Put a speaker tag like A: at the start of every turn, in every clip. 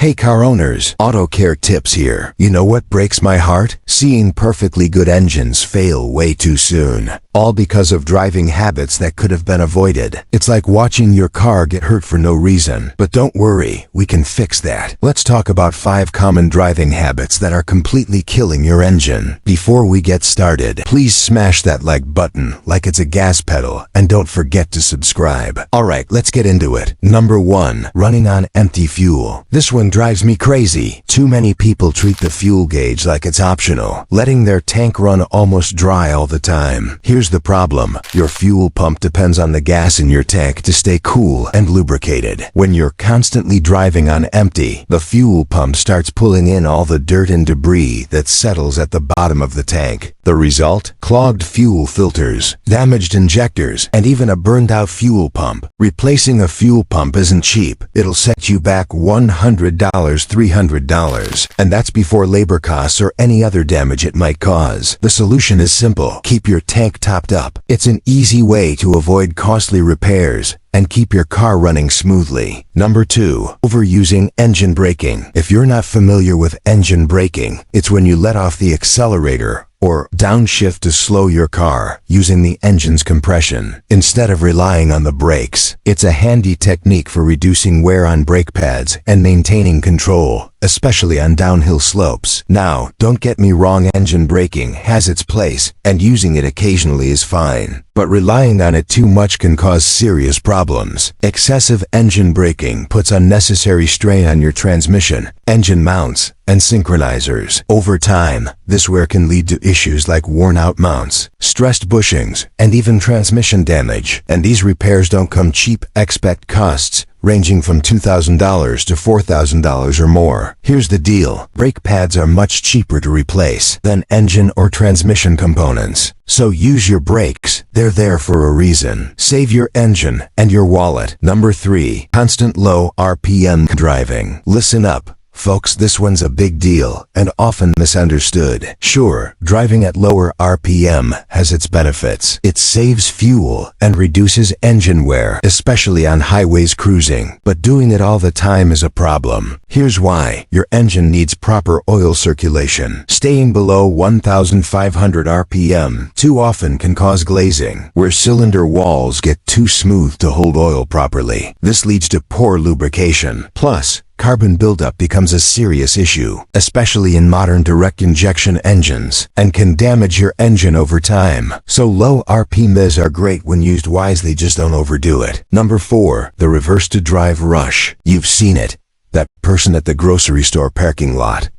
A: Hey car owners, auto care tips here. You know what breaks my heart? Seeing perfectly good engines fail way too soon. All because of driving habits that could have been avoided. It's like watching your car get hurt for no reason. But don't worry, we can fix that. Let's talk about 5 common driving habits that are completely killing your engine. Before we get started, please smash that like button like it's a gas pedal, and don't forget to subscribe. Alright, let's get into it. Number 1. Running on empty fuel. This one drives me crazy. Too many people treat the fuel gauge like it's optional, letting their tank run almost dry all the time. Here's the problem. Your fuel pump depends on the gas in your tank to stay cool and lubricated. When you're constantly driving on empty, the fuel pump starts pulling in all the dirt and debris that settles at the bottom of the tank. The result? Clogged fuel filters, damaged injectors, and even a burned-out fuel pump. Replacing a fuel pump isn't cheap. It'll set you back $100, $300, and that's before labor costs or any other damage it might cause. The solution is simple. Keep your tank topped up. It's an easy way to avoid costly repairs and keep your car running smoothly. Number 2. Overusing engine braking. If you're not familiar with engine braking, it's when you let off the accelerator or downshift to slow your car using the engine's compression instead of relying on the brakes. It's a handy technique for reducing wear on brake pads and maintaining control, especially on downhill slopes. Now, don't get me wrong, engine braking has its place, and using it occasionally is fine. But relying on it too much can cause serious problems. Excessive engine braking puts unnecessary strain on your transmission, engine mounts, and synchronizers. Over time, this wear can lead to issues like worn-out mounts, stressed bushings, and even transmission damage. And these repairs don't come cheap. Expect costs ranging from $2,000 to $4,000 or more. Here's the deal. Brake pads are much cheaper to replace than engine or transmission components. So use your brakes. They're there for a reason. Save your engine and your wallet. Number 3. Constant low RPM driving. Listen up, folks, this one's a big deal and often misunderstood. Sure, driving at lower RPM has its benefits. It saves fuel and reduces engine wear, especially on highways cruising. But doing it all the time is a problem. Here's why. Your engine needs proper oil circulation. Staying below 1,500 RPM too often can cause glazing, where cylinder walls get too smooth to hold oil properly. This leads to poor lubrication. Plus, carbon buildup becomes a serious issue, especially in modern direct injection engines, and can damage your engine over time. So low RPMs are great when used wisely, just don't overdo it. Number 4. The reverse to drive rush. You've seen it. That person at the grocery store parking lot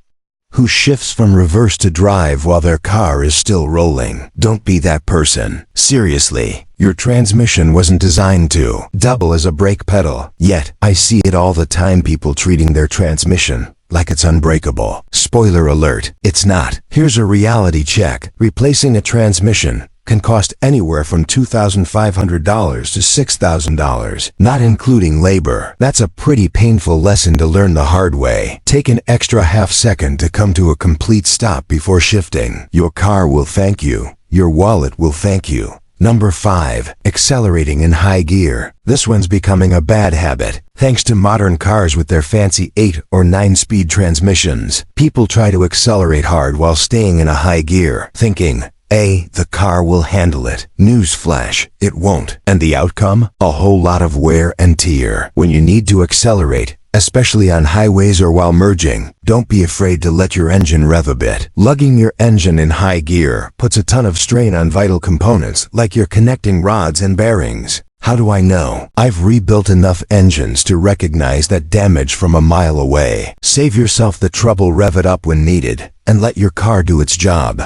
A: who shifts from reverse to drive while their car is still rolling. Don't be that person. Seriously, your transmission wasn't designed to double as a brake pedal. Yet, I see it all the time, people treating their transmission like it's unbreakable. Spoiler alert, it's not. Here's a reality check. Replacing a transmission can cost anywhere from $2,500 to $6,000, not including labor. That's a pretty painful lesson to learn the hard way. Take an extra half second to come to a complete stop before shifting. Your car will thank you. Your wallet will thank you. Number 5. Accelerating in high gear. This one's becoming a bad habit. Thanks to modern cars with their fancy 8 or 9-speed transmissions, people try to accelerate hard while staying in a high gear, thinking, the car will handle it. Newsflash, it won't. And the outcome? A whole lot of wear and tear. When you need to accelerate, especially on highways or while merging, don't be afraid to let your engine rev a bit. Lugging your engine in high gear puts a ton of strain on vital components like your connecting rods and bearings. How do I know? I've rebuilt enough engines to recognize that damage from a mile away. Save yourself the trouble, rev it up when needed, and let your car do its job.